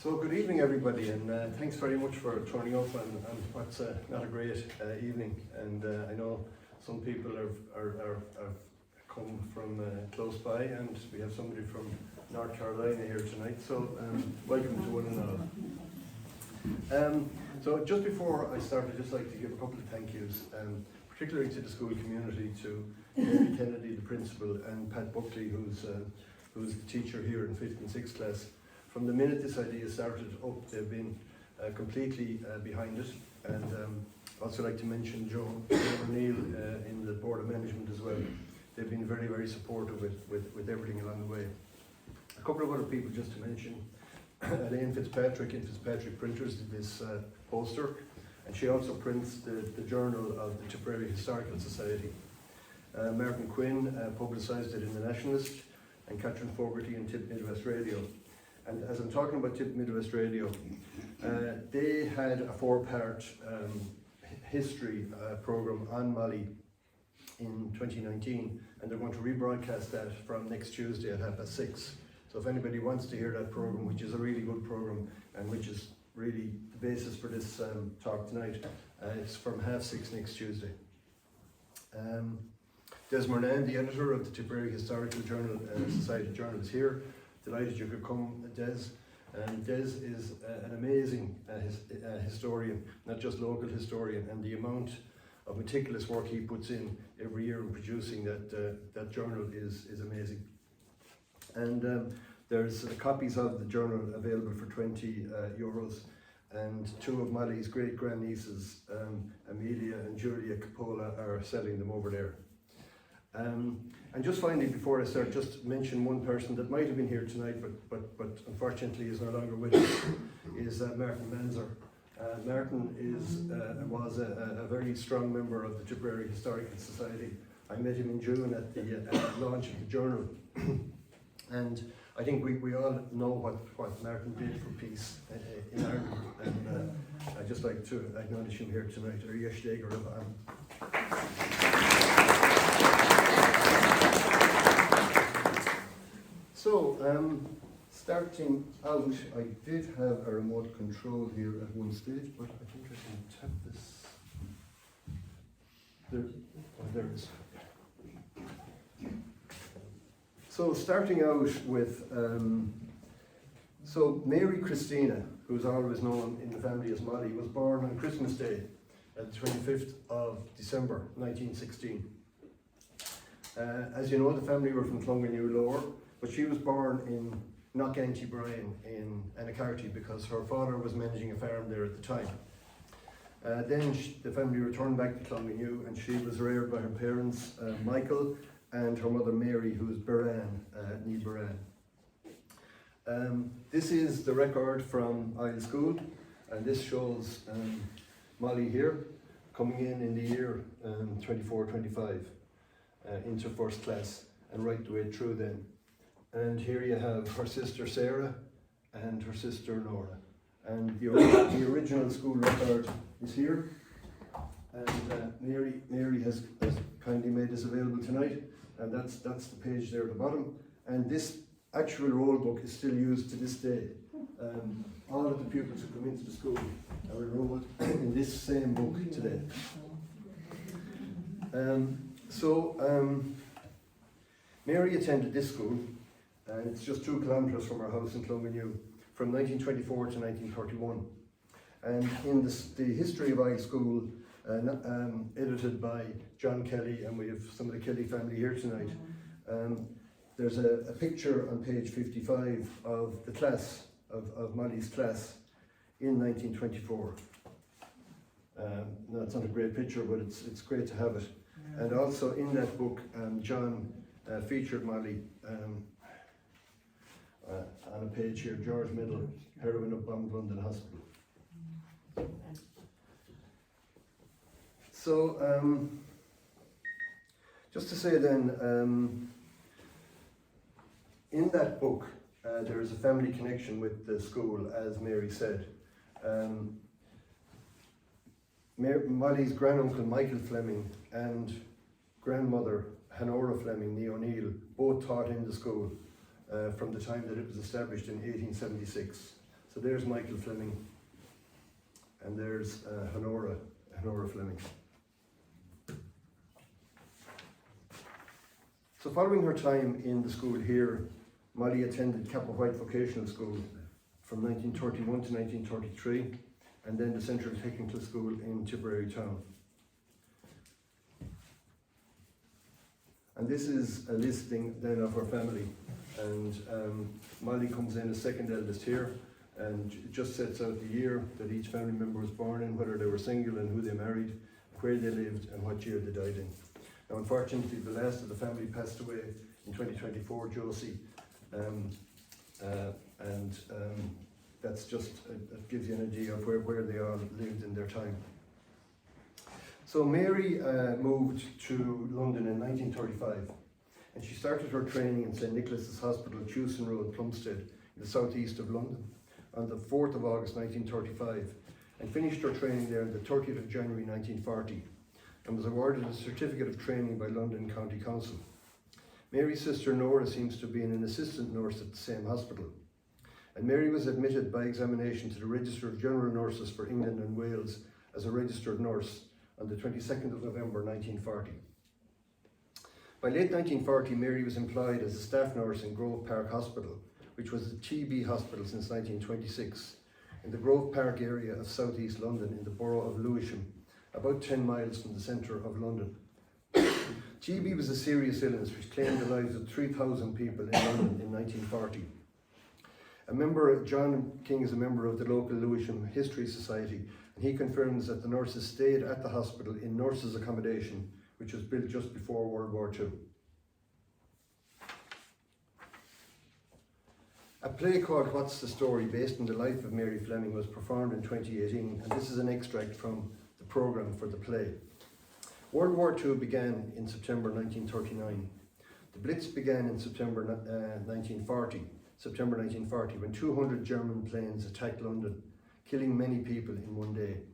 So good evening everybody, and thanks very much for turning up on what's not a great evening. And I know some people are come from close by, and we have somebody from North Carolina here tonight, so welcome to one another. So just before I start, I'd just like to give a couple of thank yous, particularly to the school community, to Mary Kennedy, the principal, and Pat Buckley, who's the teacher here in 5th and 6th class. From the minute this idea started up, they've been completely behind it. And also like to mention Joe O'Neill in the Board of Management as well. They've been very, very supportive with everything along the way. A couple of other people just to mention. Elaine Fitzpatrick in Fitzpatrick Printers did this poster, and she also prints the journal of the Tipperary Historical Society. Martin Quinn publicised it in the Nationalist, and Catherine Fogarty in Tip Midwest Radio. And as I'm talking about Tip Midwest Radio, they had a 4-part history programme on Molly in 2019, and they're going to rebroadcast that from next Tuesday at 6:30. So if anybody wants to hear that programme, which is a really good programme and which is really the basis for this talk tonight, it's from 6:30 next Tuesday. Des Moran, the editor of the Tipperary Historical Journal Society Journal, is here. Delighted you could come, Des. And Des is an amazing historian, not just local historian, and the amount of meticulous work he puts in every year in producing that journal is amazing. And there's copies of the journal available for €20, and 2 of Molly's great-grandnieces, Amelia and Julia Coppola, are selling them over there. And just finally, before I start, just mention one person that might have been here tonight, but unfortunately is no longer with us, is Martin Manzer. Martin was a very strong member of the Tipperary Historical Society. I met him in June at the launch of the journal. And I think we all know what Martin did for peace in Ireland. And I'd just like to acknowledge him here tonight. So, starting out, I did have a remote control here at one stage, but I think I can tap this. There it is. So, starting out with, so Mary Christina, who's always known in the family as Molly, was born on Christmas Day, the 25th of December, 1916. As you know, the family were from Clonganew Lower, but she was born in Knockantibryne in Anacarty because her father was managing a farm there at the time. Then the family returned back to Clonganew, and she was reared by her parents, Michael, and her mother Mary, who was Beran, Ní Beran. This is the record from Isle School, and this shows Molly here coming in the year 24-25 into 1st class and right the way through then. And here you have her sister Sarah and her sister Nora. And the original school record is here. And Mary has kindly made this available tonight. And that's the page there at the bottom. And this actual roll book is still used to this day. All of the pupils who come into the school are enrolled in this same book today. Mary attended this school, and it's just 2 kilometres from her house in Clonganew, from 1924 to 1931. And in the history of Isle School, edited by John Kelly, and we have some of the Kelly family here tonight, there's a picture on page 55 of the class, of Molly's class, in 1924. Now, it's not a great picture, but it's great to have it. And also in that book, John featured Molly on a page here, George Middle, heroine of bombed London Hospital. So, just to say then, in that book, there is a family connection with the school, as Mary said. Molly's granduncle Michael Fleming and grandmother Honora Fleming, née O'Neill, both taught in the school from the time that it was established in 1876. So there's Michael Fleming, and there's Honora Fleming. So following her time in the school here, Molly attended Cappawhite Vocational School from 1931 to 1933, and then the Central Technical School in Tipperary Town. And this is a listing then of her family, and Molly comes in as second eldest here, and it just sets out the year that each family member was born in, whether they were single and who they married, where they lived and what year they died in. Now unfortunately the last of the family passed away in 2024, Josie, that's just, it gives you an idea of where they all lived in their time. So Mary moved to London in 1935, and she started her training in St Nicholas's Hospital, Chewson Road, Plumstead, in the southeast of London, on the 4th of August 1935, and finished her training there on the 30th of January 1940, and was awarded a certificate of training by London County Council. Mary's sister Nora seems to have been an assistant nurse at the same hospital, and Mary was admitted by examination to the Register of General Nurses for England and Wales as a registered nurse on the 22nd of November 1940. By late 1940, Mary was employed as a staff nurse in Grove Park Hospital, which was a TB hospital since 1926, in the Grove Park area of southeast London in the borough of Lewisham, about 10 miles from the centre of London. TB was a serious illness which claimed the lives of 3,000 people in London in 1940. John King is a member of the local Lewisham History Society, and he confirms that the nurses stayed at the hospital in nurses' accommodation, which was built just before World War II. A play called What's the Story, based on the life of Mary Fleming, was performed in 2018, and this is an extract from the programme for the play. World War II began in September 1939. The Blitz began in September 1940, when 200 German planes attacked London, killing many people in one day.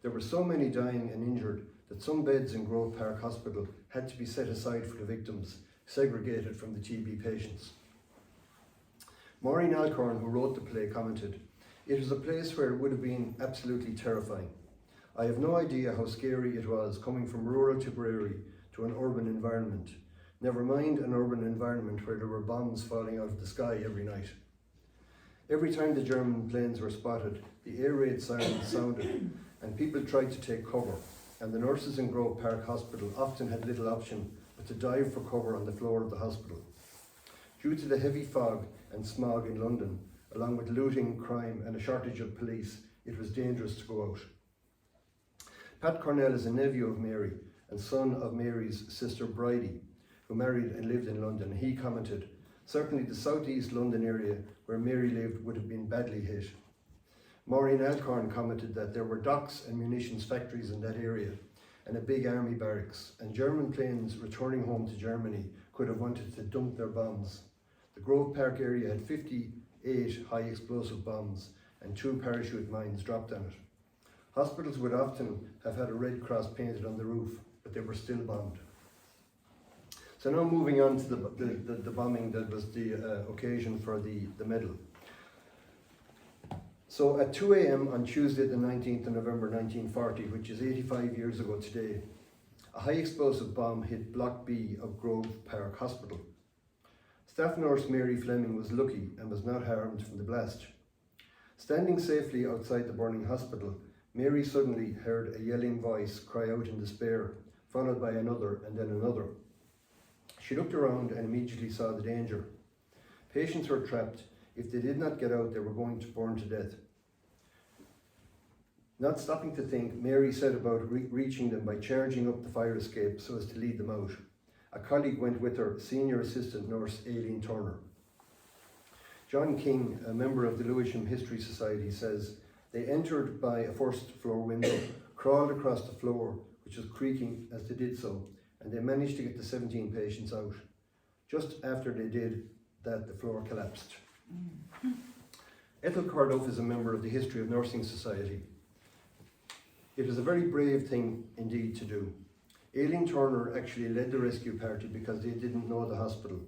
There were so many dying and injured that some beds in Grove Park Hospital had to be set aside for the victims, segregated from the TB patients. Maureen Alcorn, who wrote the play, commented, "It was a place where it would have been absolutely terrifying. I have no idea how scary it was coming from rural Tipperary to an urban environment. Never mind an urban environment where there were bombs falling out of the sky every night. Every time the German planes were spotted, the air raid sirens sounded and people tried to take cover, and the nurses in Grove Park Hospital often had little option but to dive for cover on the floor of the hospital. Due to the heavy fog and smog in London, along with looting, crime and a shortage of police, it was dangerous to go out." Pat Cornell is a nephew of Mary and son of Mary's sister Bridie, who married and lived in London. He commented, "Certainly the southeast London area where Mary lived would have been badly hit." Maureen Alcorn commented that there were docks and munitions factories in that area and a big army barracks, and German planes returning home to Germany could have wanted to dump their bombs. The Grove Park area had 58 high explosive bombs and 2 parachute mines dropped on it. Hospitals would often have had a red cross painted on the roof, but they were still bombed. So now moving on to the bombing that was the occasion for the medal. So at 2 a.m. on Tuesday the 19th of November 1940, which is 85 years ago today, a high explosive bomb hit Block B of Grove Park Hospital. Staff nurse Mary Fleming was lucky and was not harmed from the blast. Standing safely outside the burning hospital, Mary suddenly heard a yelling voice cry out in despair, followed by another and then another. She looked around and immediately saw the danger. Patients were trapped. If they did not get out, they were going to burn to death. Not stopping to think, Mary set about reaching them by charging up the fire escape so as to lead them out. A colleague went with her, senior assistant nurse Aileen Turner. John King, a member of the Lewisham History Society, says, "They entered by a first floor window, crawled across the floor, which was creaking as they did so, and they managed to get the 17 patients out. Just after they did that, the floor collapsed." Ethel Corduff is a member of the History of Nursing Society. "It was a very brave thing indeed to do. Aileen Turner actually led the rescue party because they didn't know the hospital.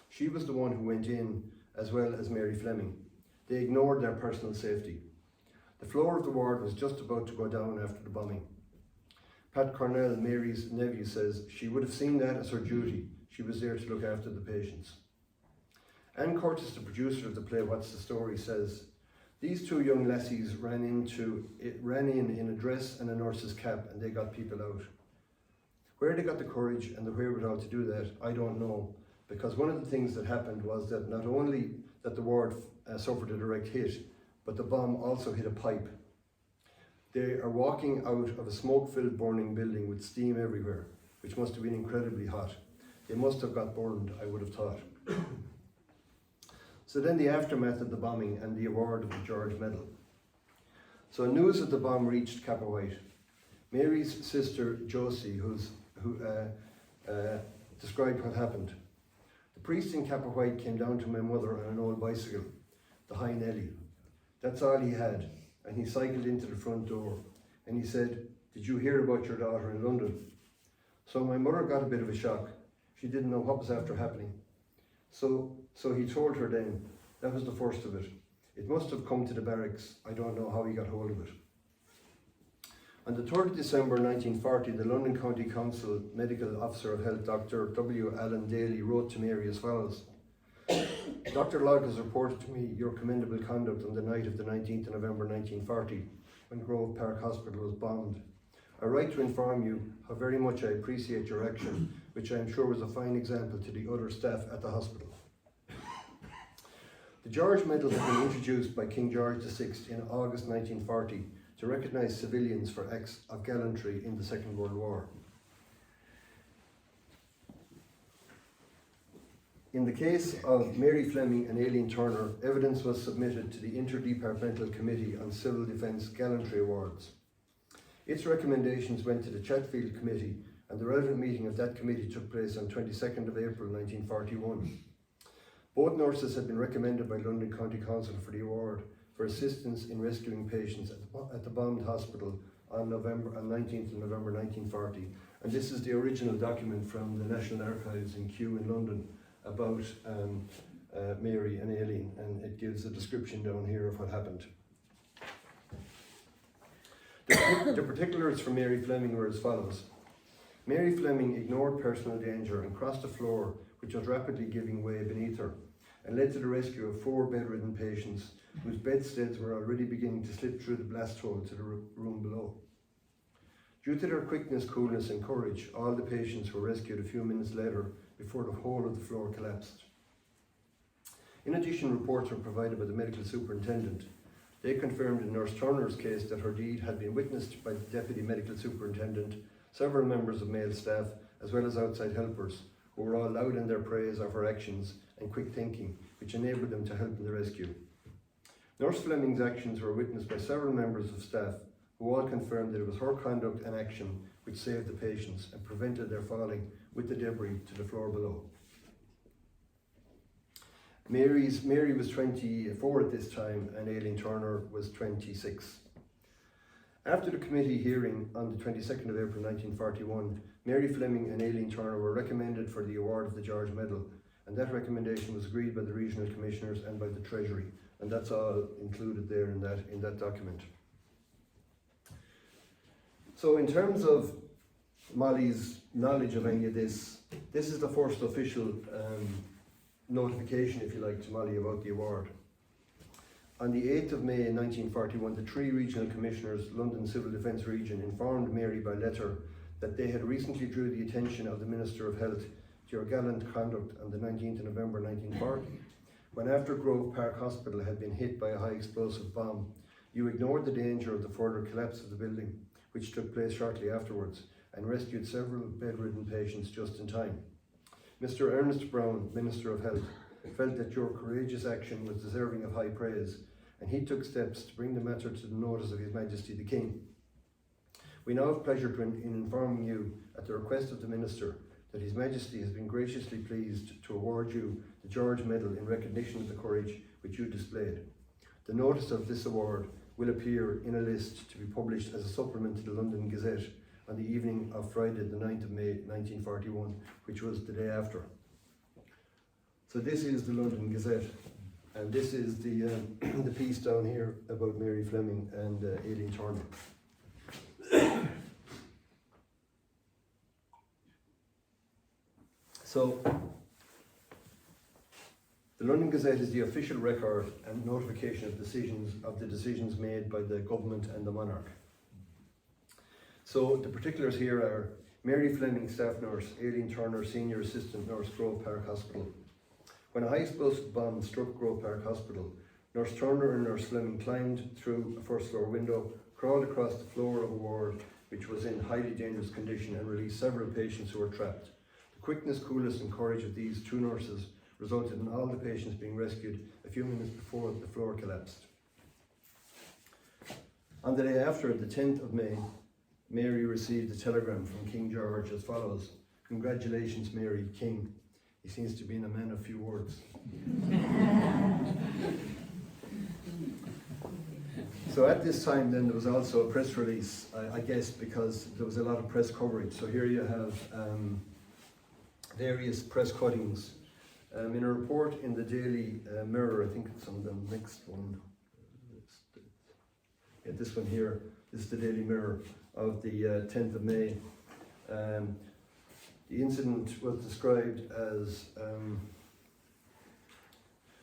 She was the one who went in, as well as Mary Fleming. They ignored their personal safety. The floor of the ward was just about to go down after the bombing. Pat Cornell, Mary's nephew, says she would have seen that as her duty. She was there to look after the patients. Anne Curtis, the producer of the play What's the Story, says, these two young lassies ran in a dress and a nurse's cap, and they got people out. Where they got the courage and the wherewithal to do that, I don't know, because one of the things that happened was that not only that the ward suffered a direct hit, but the bomb also hit a pipe. They are walking out of a smoke-filled burning building with steam everywhere, which must have been incredibly hot. They must have got burned, I would have thought. So then the aftermath of the bombing and the award of the George Medal. So news of the bomb reached Cappawhite. Mary's sister Josie, who described what happened. The priest in Cappawhite came down to my mother on an old bicycle, the High Nelly. That's all he had, and he cycled into the front door, and he said, did you hear about your daughter in London? So my mother got a bit of a shock. She didn't know what was after happening. So he told her then, that was the first of it. It must have come to the barracks. I don't know how he got hold of it. On the 3rd of December 1940, the London County Council Medical Officer of Health, Dr. W. Allen Daly, wrote to Mary as follows. Dr. Lodge has reported to me your commendable conduct on the night of the 19th of November 1940, when Grove Park Hospital was bombed. I write to inform you how very much I appreciate your action, which I am sure was a fine example to the other staff at the hospital. The George Medal had been introduced by King George VI in August 1940 to recognise civilians for acts of gallantry in the Second World War. In the case of Mary Fleming and Aileen Turner, evidence was submitted to the Interdepartmental Committee on Civil Defence Gallantry Awards. Its recommendations went to the Chatfield Committee, and the relevant meeting of that committee took place on 22nd of April 1941. Both nurses had been recommended by London County Council for the award for assistance in rescuing patients at the bombed hospital on 19th of November 1940. And this is the original document from the National Archives in Kew in London about Mary and Aileen, and it gives a description down here of what happened. The particulars for Mary Fleming were as follows. Mary Fleming ignored personal danger and crossed the floor, which was rapidly giving way beneath her, and led to the rescue of 4 bedridden patients whose bedsteads were already beginning to slip through the blast hole to the room below. Due to their quickness, coolness and courage, all the patients were rescued a few minutes later before the whole of the floor collapsed. In addition, reports were provided by the medical superintendent. They confirmed in Nurse Turner's case that her deed had been witnessed by the deputy medical superintendent, several members of male staff, as well as outside helpers, who were all loud in their praise of her actions and quick thinking, which enabled them to help in the rescue. Nurse Fleming's actions were witnessed by several members of staff, who all confirmed that it was her conduct and action which saved the patients and prevented their falling with the debris to the floor below. Mary was 24 at this time, and Aileen Turner was 26. After the committee hearing on the 22nd of April 1941, Mary Fleming and Aileen Turner were recommended for the award of the George Medal, and that recommendation was agreed by the regional commissioners and by the Treasury, and that's all included there in that document. So in terms of Molly's knowledge of any of this is the first official notification, if you like, to Molly about the award. On the 8th of May 1941, the 3 regional commissioners, London Civil Defence Region, informed Mary by letter that they had recently drew the attention of the Minister of Health to your gallant conduct on the 19th of November 1940, when after Grove Park Hospital had been hit by a high explosive bomb, you ignored the danger of the further collapse of the building, which took place shortly afterwards, and rescued several bedridden patients just in time. Mr. Ernest Brown, Minister of Health, felt that your courageous action was deserving of high praise, and he took steps to bring the matter to the notice of His Majesty the King. We now have pleasure in informing you, at the request of the Minister, that His Majesty has been graciously pleased to award you the George Medal in recognition of the courage which you displayed. The notice of this award will appear in a list to be published as a supplement to the London Gazette on the evening of Friday the 9th of May 1941, which was the day after. So this is the London Gazette, And this is the the piece down here about Mary Fleming and Aileen Turner. So, the London Gazette is the official record and notification of the decisions made by the government and the monarch. So the particulars here are Mary Fleming, staff nurse, Aileen Turner, senior assistant nurse, Grove Park Hospital. When a high explosive bomb struck Grove Park Hospital, Nurse Turner and Nurse Fleming climbed through a first floor window, crawled across the floor of a ward which was in highly dangerous condition, and released several patients who were trapped. The quickness, coolness and courage of these two nurses resulted in all the patients being rescued a few minutes before the floor collapsed. On the day after, the 10th of May, Mary received a telegram from King George as follows: "Congratulations, Mary, King." He seems to be a man of few words. So at this time then there was also a press release, I guess because there was a lot of press coverage. So here you have various press cuttings. In a report in the Daily Mirror, I think it's on the next one. Yeah, this one here. This is the Daily Mirror of the 10th of May. The incident was described as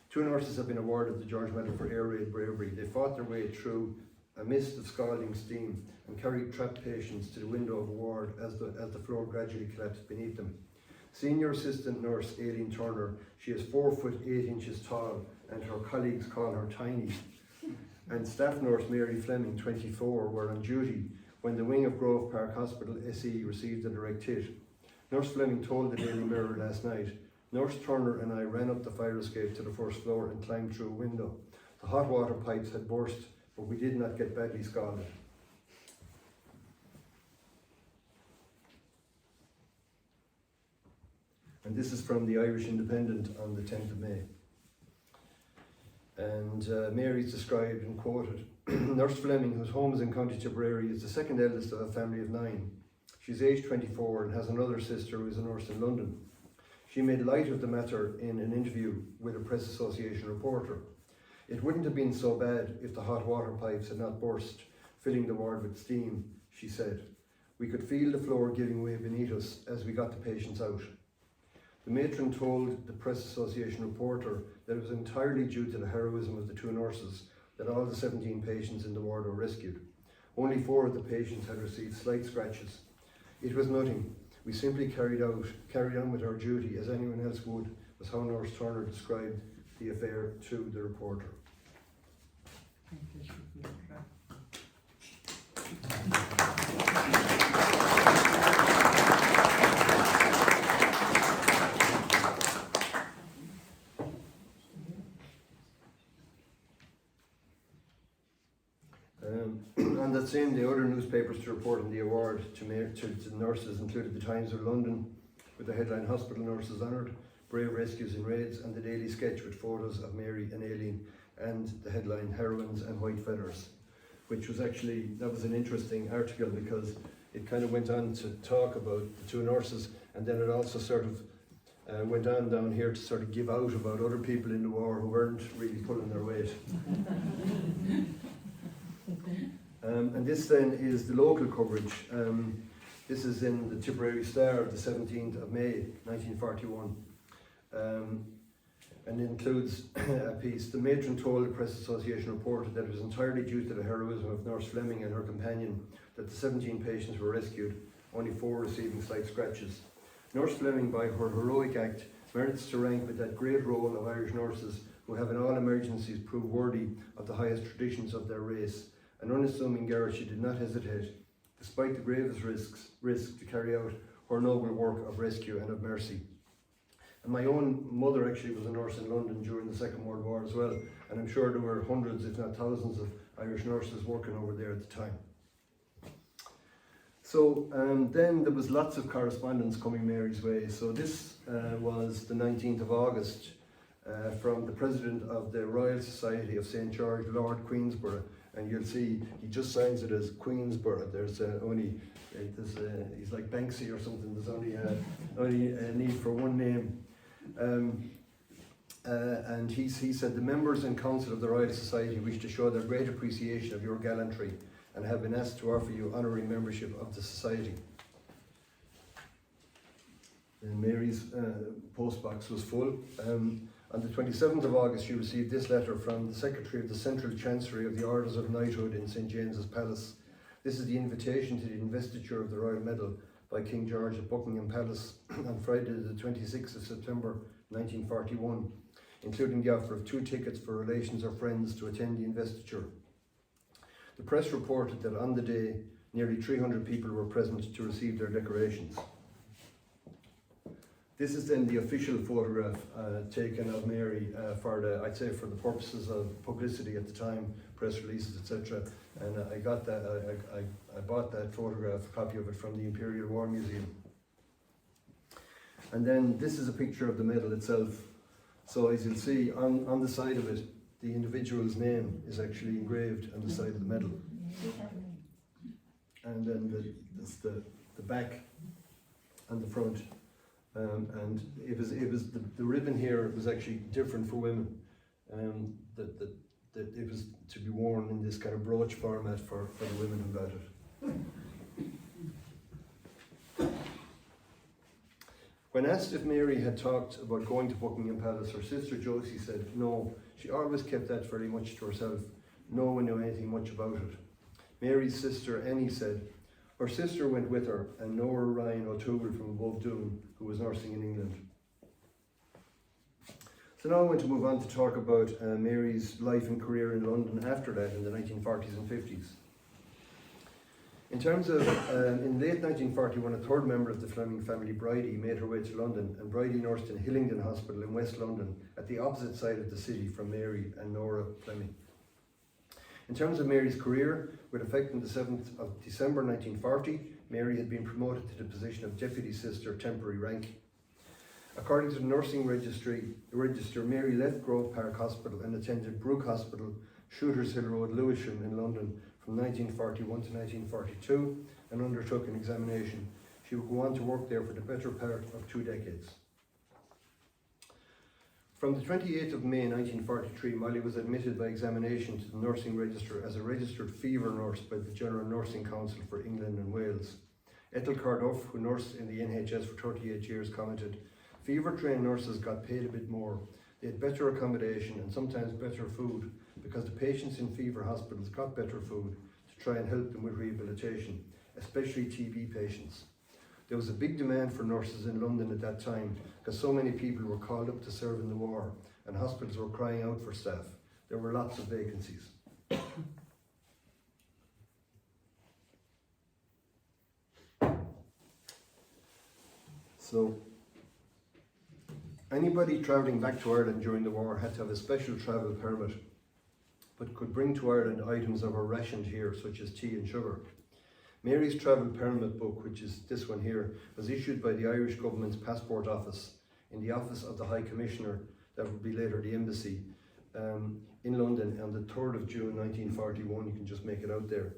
two nurses have been awarded the George Medal for air raid bravery. They fought their way through a mist of scalding steam and carried trapped patients to the window of a ward as the floor gradually collapsed beneath them. Senior assistant nurse Aileen Turner, she is 4 foot 8 inches tall and her colleagues call her tiny. And staff nurse Mary Fleming, 24, were on duty when the wing of Grove Park Hospital SE received a direct hit. Nurse Fleming told the Daily Mirror last night, "Nurse Turner and I ran up the fire escape to the first floor and climbed through a window. The hot water pipes had burst, but we did not get badly scalded." And this is from the Irish Independent on the 10th of May. And Mary's described and quoted, "Nurse Fleming, whose home is in County Tipperary, is the second eldest of a family of 9. She's aged 24 and has another sister who is a nurse in London. She made light of the matter in an interview with a Press Association reporter. It wouldn't have been so bad if the hot water pipes had not burst, filling the ward with steam," she said. "We could feel the floor giving way beneath us as we got the patients out." The matron told the Press Association reporter that it was entirely due to the heroism of the two nurses that all the 17 patients in the ward were rescued. Only 4 of the patients had received slight scratches. "It was nothing. We simply carried on with our duty as anyone else would," was how Nurse Turner described the affair to the reporter. On that same day, other newspapers to report on the award to nurses included the Times of London with the headline "Hospital Nurses Honoured, Brave Rescues in Raids," and the Daily Sketch with photos of Mary and Aileen, and the headline "Heroines and White Feathers," which was actually, that was an interesting article because it kind of went on to talk about the two nurses, and then it also sort of went on down here to sort of give out about other people in the war who weren't really pulling their weight. And this then is the local coverage. This is in the Tipperary Star of the 17th of May 1941, and includes a piece. "The matron told the Press Association reporter that it was entirely due to the heroism of Nurse Fleming and her companion that the 17 patients were rescued, only 4 receiving slight scratches. Nurse Fleming, by her heroic act, merits to rank with that great roll of Irish nurses who have in all emergencies proved worthy of the highest traditions of their race. An unassuming girl, she did not hesitate, despite the gravest risk to carry out her noble work of rescue and of mercy." And my own mother actually was a nurse in London during the Second World War as well, and I'm sure there were hundreds, if not thousands, of Irish nurses working over there at the time. So then there was lots of correspondence coming Mary's way. So this was the 19th of August from the President of the Royal Society of St. George, Lord Queensborough, and you'll see he just signs it as Queensborough. There's he's like Banksy or something. There's only a need for one name. And he said, the members and council of the Royal Society wish to show their great appreciation of your gallantry and have been asked to offer you honorary membership of the Society. And Mary's postbox was full. On the 27th of August, she received this letter from the Secretary of the Central Chancery of the Orders of Knighthood in St. James's Palace. This is the invitation to the investiture of the Royal Medal by King George at Buckingham Palace on Friday the 26th of September 1941, including the offer of 2 tickets for relations or friends to attend the investiture. The press reported that on the day, nearly 300 people were present to receive their decorations. This is then the official photograph taken of Mary for the purposes of publicity at the time, press releases, etc. And I got that. I bought that photograph, a copy of it, from the Imperial War Museum. And then this is a picture of the medal itself. So as you'll see on the side of it, the individual's name is actually engraved on the side of the medal. And then that's the back and the front. And it was the ribbon here was actually different for women. That it was to be worn in this kind of brooch format for the women who got it. When asked if Mary had talked about going to Buckingham Palace, her sister Josie said no. She always kept that very much to herself. No one knew anything much about it. Mary's sister Annie said her sister went with her, and Nora Ryan O'Toole from above Doon, who was nursing in England. So now I want to move on to talk about Mary's life and career in London after that, in the 1940s and 50s. In terms of, in late 1941, a third member of the Fleming family, Bridie, made her way to London, and Bridie nursed in Hillingdon Hospital in West London, at the opposite side of the city from Mary and Nora Fleming. In terms of Mary's career, with effect on the 7th of December 1940, Mary had been promoted to the position of Deputy Sister, temporary rank. According to the nursing register, Mary left Grove Park Hospital and attended Brooke Hospital, Shooters Hill Road, Lewisham in London from 1941 to 1942 and undertook an examination. She would go on to work there for the better part of 2 decades. From the 28th of May 1943, Molly was admitted by examination to the nursing register as a registered fever nurse by the General Nursing Council for England and Wales. Ethel Carduff, who nursed in the NHS for 38 years, commented, "Fever-trained nurses got paid a bit more. They had better accommodation and sometimes better food because the patients in fever hospitals got better food to try and help them with rehabilitation, especially TB patients. There was a big demand for nurses in London at that time because so many people were called up to serve in the war and hospitals were crying out for staff. There were lots of vacancies." So, anybody travelling back to Ireland during the war had to have a special travel permit, but could bring to Ireland items that were rationed here, such as tea and sugar. Mary's travel permit book, which is this one here, was issued by the Irish government's passport office in the office of the High Commissioner, that would be later the embassy, in London on the 3rd of June 1941. You can just make it out there.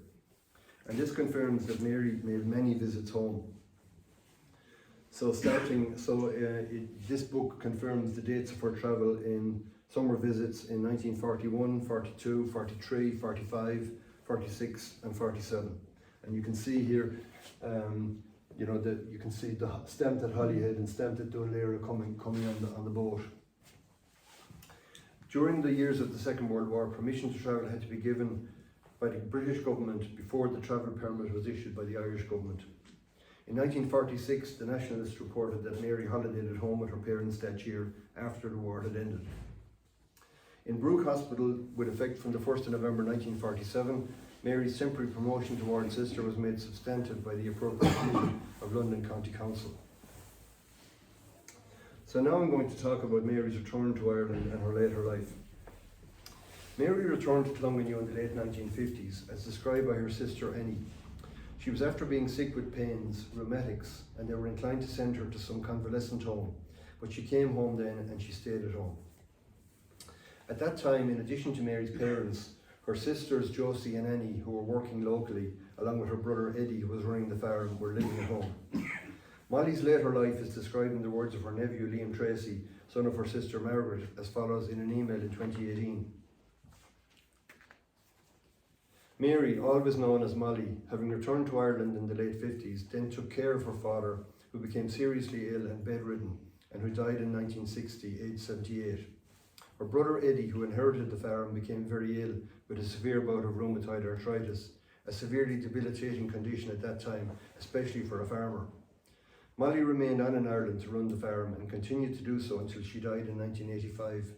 And this confirms that Mary made many visits home. So this book confirms the dates of her travel in summer visits in 1941, 42, 43, 45, 46 and 47. And you can see here, you can see the stamped at Holyhead and stamped at Dunleary coming on the boat. During the years of the Second World War, permission to travel had to be given by the British government before the travel permit was issued by the Irish government. In 1946, the Nationalists reported that Mary holidayed at home with her parents that year after the war had ended. In Brooke Hospital, with effect from the 1st of November 1947, Mary's temporary promotion to ward sister was made substantive by the appropriate committee of London County Council. So now I'm going to talk about Mary's return to Ireland and her later life. Mary returned to Clongannew in the late 1950s, as described by her sister Annie. She was after being sick with pains, rheumatics, and they were inclined to send her to some convalescent home, but she came home then and she stayed at home. At that time, in addition to Mary's parents, her sisters Josie and Annie, who were working locally, along with her brother Eddie, who was running the farm, were living at home. Molly's later life is described in the words of her nephew Liam Tracy, son of her sister Margaret, as follows in an email in 2018. Mary, always known as Molly, having returned to Ireland in the late 50s, then took care of her father, who became seriously ill and bedridden, and who died in 1960, aged 78. Her brother Eddie, who inherited the farm, became very ill with a severe bout of rheumatoid arthritis, a severely debilitating condition at that time, especially for a farmer. Molly remained on in Ireland to run the farm and continued to do so until she died in 1985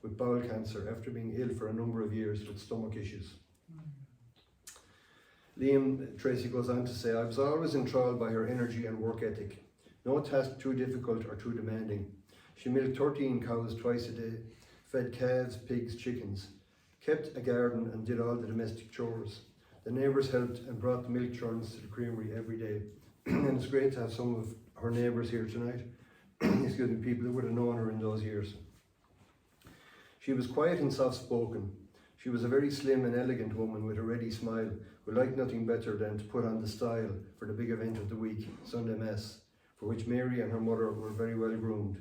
with bowel cancer after being ill for a number of years with stomach issues. Liam Tracy goes on to say, I was always enthralled by her energy and work ethic. No task too difficult or too demanding. She milked 13 cows twice a day, fed calves, pigs, chickens, kept a garden and did all the domestic chores. The neighbours helped and brought the milk churns to the creamery every day. And it's great to have some of her neighbours here tonight. Excuse me, people who would have known her in those years. She was quiet and soft-spoken. She was a very slim and elegant woman with a ready smile, who liked nothing better than to put on the style for the big event of the week, Sunday Mass, for which Mary and her mother were very well groomed.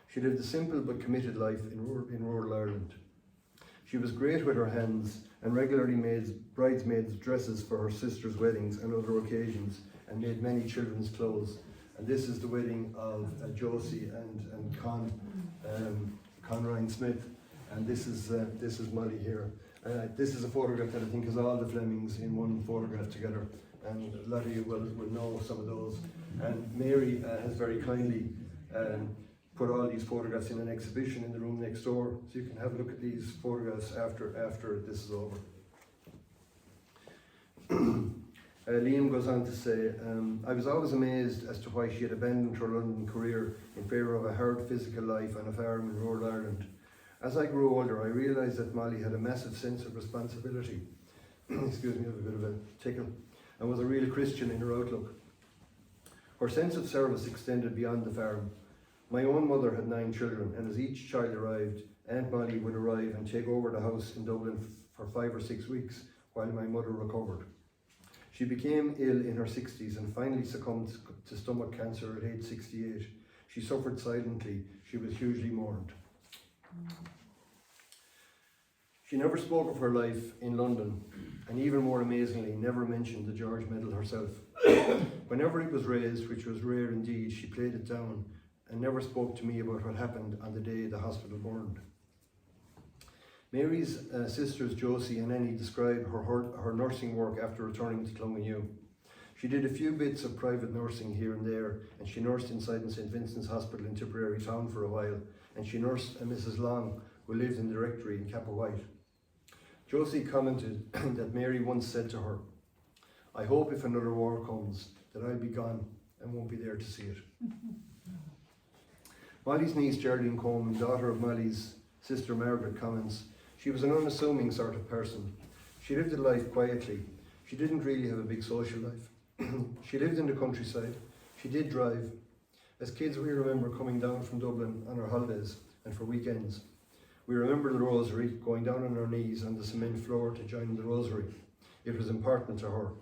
She lived a simple but committed life in rural Ireland. She was great with her hands and regularly made bridesmaids' dresses for her sister's weddings and other occasions, and made many children's clothes. And this is the wedding of Josie and Conrine Smith, and this is Molly here. This is a photograph that I think has all the Flemings in one photograph together, and a lot of you will know some of those. And Mary has very kindly put all these photographs in an exhibition in the room next door, so you can have a look at these photographs after this is over. Liam goes on to say, I was always amazed as to why she had abandoned her London career in favour of a hard physical life on a farm in rural Ireland. As I grew older, I realised that Molly had a massive sense of responsibility, excuse me, I have a bit of a tickle, and was a real Christian in her outlook. Her sense of service extended beyond the farm. My own mother had 9 children, and as each child arrived, Aunt Molly would arrive and take over the house in Dublin for 5 or 6 weeks while my mother recovered. She became ill in her 60s and finally succumbed to stomach cancer at age 68. She suffered silently. She was hugely mourned. She never spoke of her life in London, and even more amazingly, never mentioned the George Medal herself. Whenever it was raised, which was rare indeed, she played it down and never spoke to me about what happened on the day the hospital burned. Mary's sisters Josie and Annie describe her nursing work after returning to Clongannew. She did a few bits of private nursing here and there, and she nursed inside St Vincent's Hospital in Tipperary Town for a while, and she nursed a Mrs Long, who lived in the rectory in Cappawhite. Josie commented that Mary once said to her, I hope if another war comes that I'll be gone and won't be there to see it. Molly's niece Geraldine Coman, daughter of Molly's sister Margaret, comments, she was an unassuming sort of person. She lived a life quietly. She didn't really have a big social life. She lived in the countryside. She did drive. As kids, we remember coming down from Dublin on our holidays and for weekends. We remember the rosary, going down on our knees on the cement floor to join the rosary. It was important to her.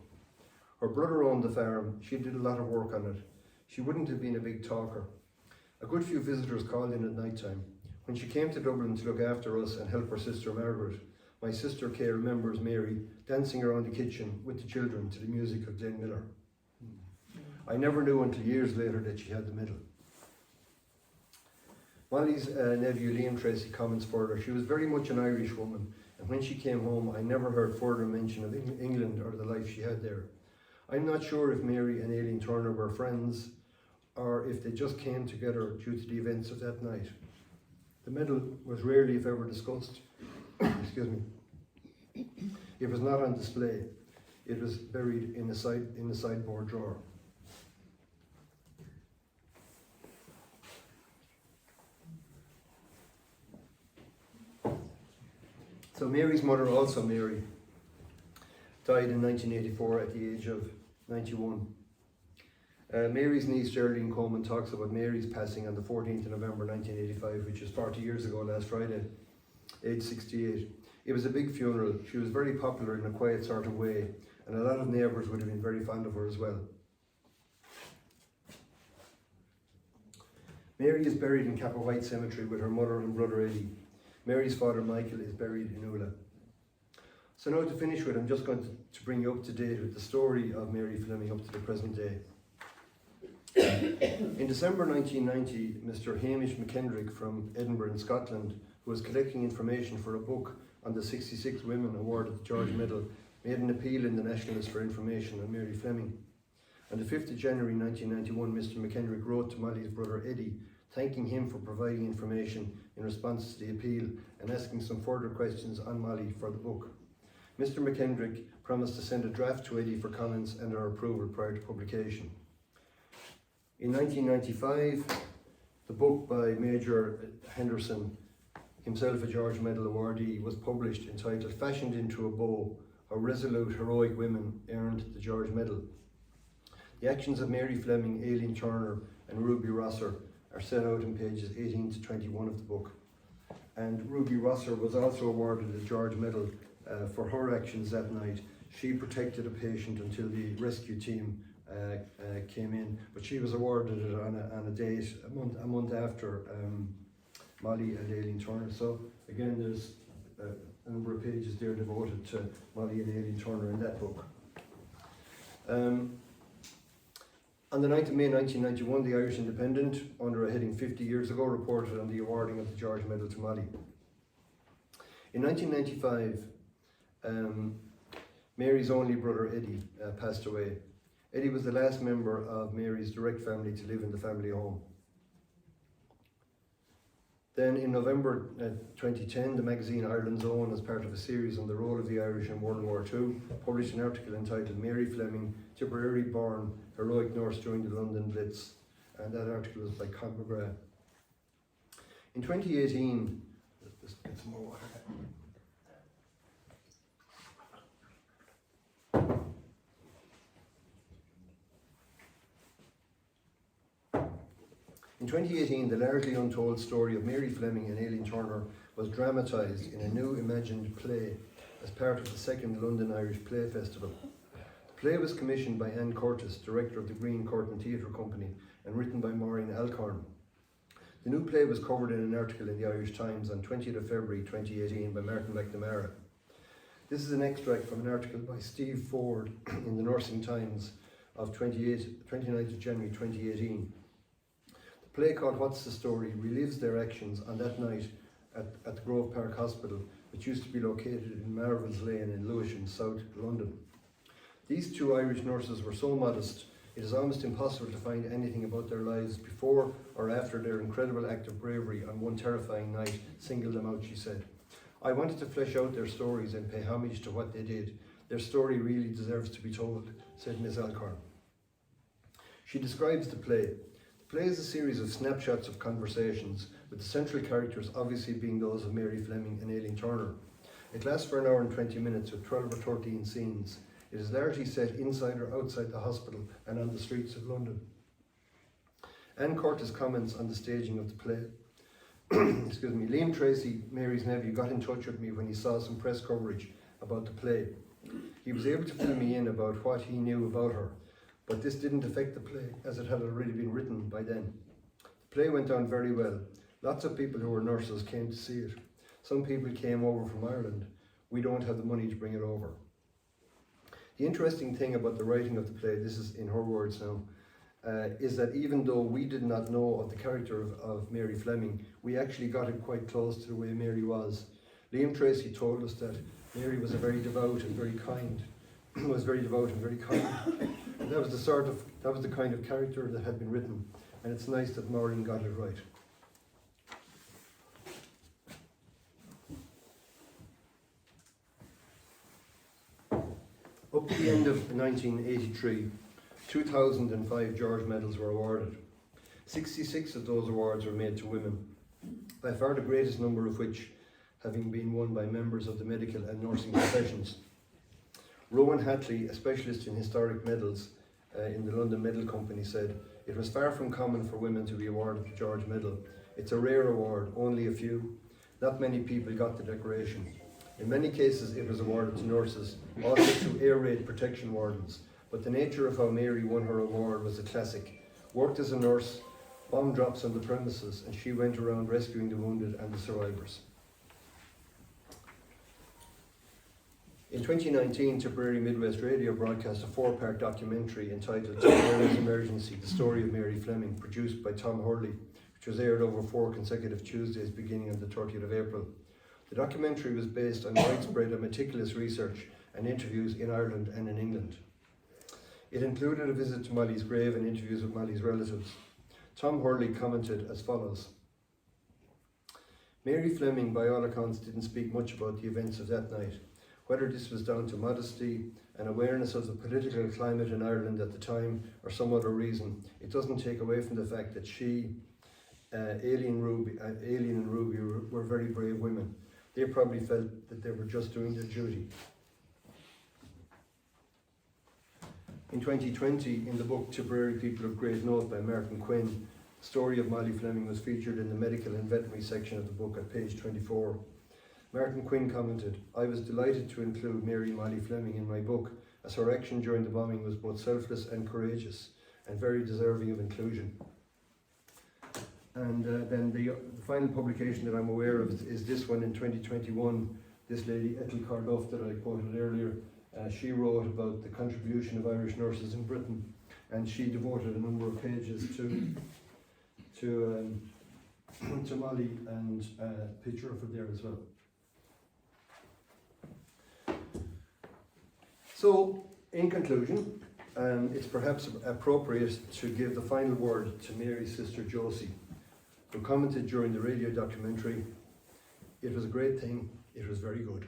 Her brother owned the farm. She did a lot of work on it. She wouldn't have been a big talker. A good few visitors called in at night time. When she came to Dublin to look after us and help her sister Margaret, my sister Kay remembers Mary dancing around the kitchen with the children to the music of Glenn Miller. I never knew until years later that she had the medal. Molly's nephew Liam Tracy comments further, she was very much an Irish woman, and when she came home I never heard further mention of England or the life she had there. I'm not sure if Mary and Aileen Turner were friends or if they just came together due to the events of that night. The medal was rarely, if ever, discussed. Excuse me. It was not on display. It was buried in the sideboard drawer. So Mary's mother, also Mary, died in 1984 at the age of 91. Mary's niece Geraldine Coman talks about Mary's passing on the 14th of November 1985, which is 40 years ago last Friday, age 68. It was a big funeral. She was very popular in a quiet sort of way, and a lot of neighbours would have been very fond of her as well. Mary is buried in Cappawhite Cemetery with her mother and brother Eddie. Mary's father Michael is buried in Ula. So now to finish with, I'm just going to bring you up to date with the story of Mary Fleming up to the present day. In December 1990, Mr. Hamish McKendrick from Edinburgh in Scotland, who was collecting information for a book on the 66 women awarded the George Medal, made an appeal in the Nationalist for information on Mary Fleming. On the 5th of January 1991, Mr. McKendrick wrote to Molly's brother Eddie, thanking him for providing information in response to the appeal and asking some further questions on Molly for the book. Mr. McKendrick promised to send a draft to Eddie for comments and our approval prior to publication. In 1995, the book by Major Henderson, himself a George Medal awardee, was published entitled Fashioned into a Bow, How Resolute Heroic Women Earned the George Medal. The actions of Mary Fleming, Aileen Turner and Ruby Rosser are set out in pages 18 to 21 of the book. And Ruby Rosser was also awarded a George Medal for her actions that night. She protected a patient until the rescue team came in, but she was awarded it on a date a month after Molly and Aileen Turner. So again, there's a number of pages there devoted to Molly and Aileen Turner in that book. On the 9th of May 1991, the Irish Independent, under a heading 50 years ago, reported on the awarding of the George Medal to Molly. In 1995, Mary's only brother Eddie passed away. Eddie was the last member of Mary's direct family to live in the family home. Then in November 2010, the magazine Ireland's Own, as part of a series on the role of the Irish in World War II, published an article entitled Mary Fleming, Tipperary born, heroic nurse during the London Blitz. And that article was by Coman. In 2018, let's get some more water. In 2018, the largely untold story of Mary Fleming and Aileen Turner was dramatised in a new imagined play as part of the second London Irish Play Festival. The play was commissioned by Anne Curtis, director of the Green Curtain Theatre Company, and written by Maureen Alcorn. The new play was covered in an article in the Irish Times on 20th of February 2018 by Martin McNamara. This is an extract from an article by Steve Ford in the Nursing Times of 29th of January 2018. The play, called What's the Story, relives their actions on that night at the Grove Park Hospital, which used to be located in Marvel's Lane in Lewisham, South London. These two Irish nurses were so modest, it is almost impossible to find anything about their lives before or after their incredible act of bravery on one terrifying night singled them out, she said. I wanted to flesh out their stories and pay homage to what they did. Their story really deserves to be told, said Ms. Alcorn. She describes the play. The play is a series of snapshots of conversations, with the central characters obviously being those of Mary Fleming and Aileen Turner. It lasts for an hour and 20 minutes with 12 or 13 scenes. It is largely set inside or outside the hospital and on the streets of London. Anne Curtis comments on the staging of the play. Excuse me. Liam Tracy, Mary's nephew, got in touch with me when he saw some press coverage about the play. He was able to fill me in about what he knew about her, but this didn't affect the play, as it had already been written by then. The play went on very well. Lots of people who were nurses came to see it. Some people came over from Ireland. We don't have the money to bring it over. The interesting thing about the writing of the play, this is in her words now, is that even though we did not know of the character of Mary Fleming, we actually got it quite close to the way Mary was. Liam Tracy told us that Mary was very devout and very kind. And that was the kind of character that had been written, and it's nice that Maureen got it right. Up to the end of 1983, 2005 George Medals were awarded. 66 of those awards were made to women, by far the greatest number of which having been won by members of the medical and nursing professions. Rowan Hatley, a specialist in historic medals in the London Medal Company, said, "It was far from common for women to be awarded the George Medal. It's a rare award, only a few. Not many people got the decoration. In many cases it was awarded to nurses, also to air raid protection wardens, but the nature of how Mary won her award was a classic. Worked as a nurse, Bomb drops on the premises, and she went around rescuing the wounded and the survivors. In 2019, Tipperary Midwest Radio broadcast a 4-part documentary entitled Tipperary's Emergency, The Story of Mary Fleming, produced by Tom Hurley, which was aired over 4 consecutive Tuesdays beginning on the 30th of April. The documentary was based on widespread and meticulous research and interviews in Ireland and in England. It included a visit to Molly's grave and interviews with Molly's relatives. Tom Hurley commented as follows: Mary Fleming, by all accounts, didn't speak much about the events of that night. Whether this was down to modesty and awareness of the political climate in Ireland at the time or some other reason, it doesn't take away from the fact that she, Aileen and Ruby were very brave women. They probably felt that they were just doing their duty. In 2020, in the book Tipperary People of Great Note by Martin Quinn, the story of Molly Fleming was featured in the medical and veterinary section of the book at page 24. Martin Quinn commented, "I was delighted to include Mary Molly Fleming in my book, as her action during the bombing was both selfless and courageous, and very deserving of inclusion." And then the final publication that I'm aware of is this one in 2021. This lady, Ethel Carduff, that I quoted earlier, she wrote about the contribution of Irish nurses in Britain, and she devoted a number of pages to Molly, and a picture of her there as well. So, in conclusion, it's perhaps appropriate to give the final word to Mary's sister Josie, who commented during the radio documentary, "It was a great thing, it was very good."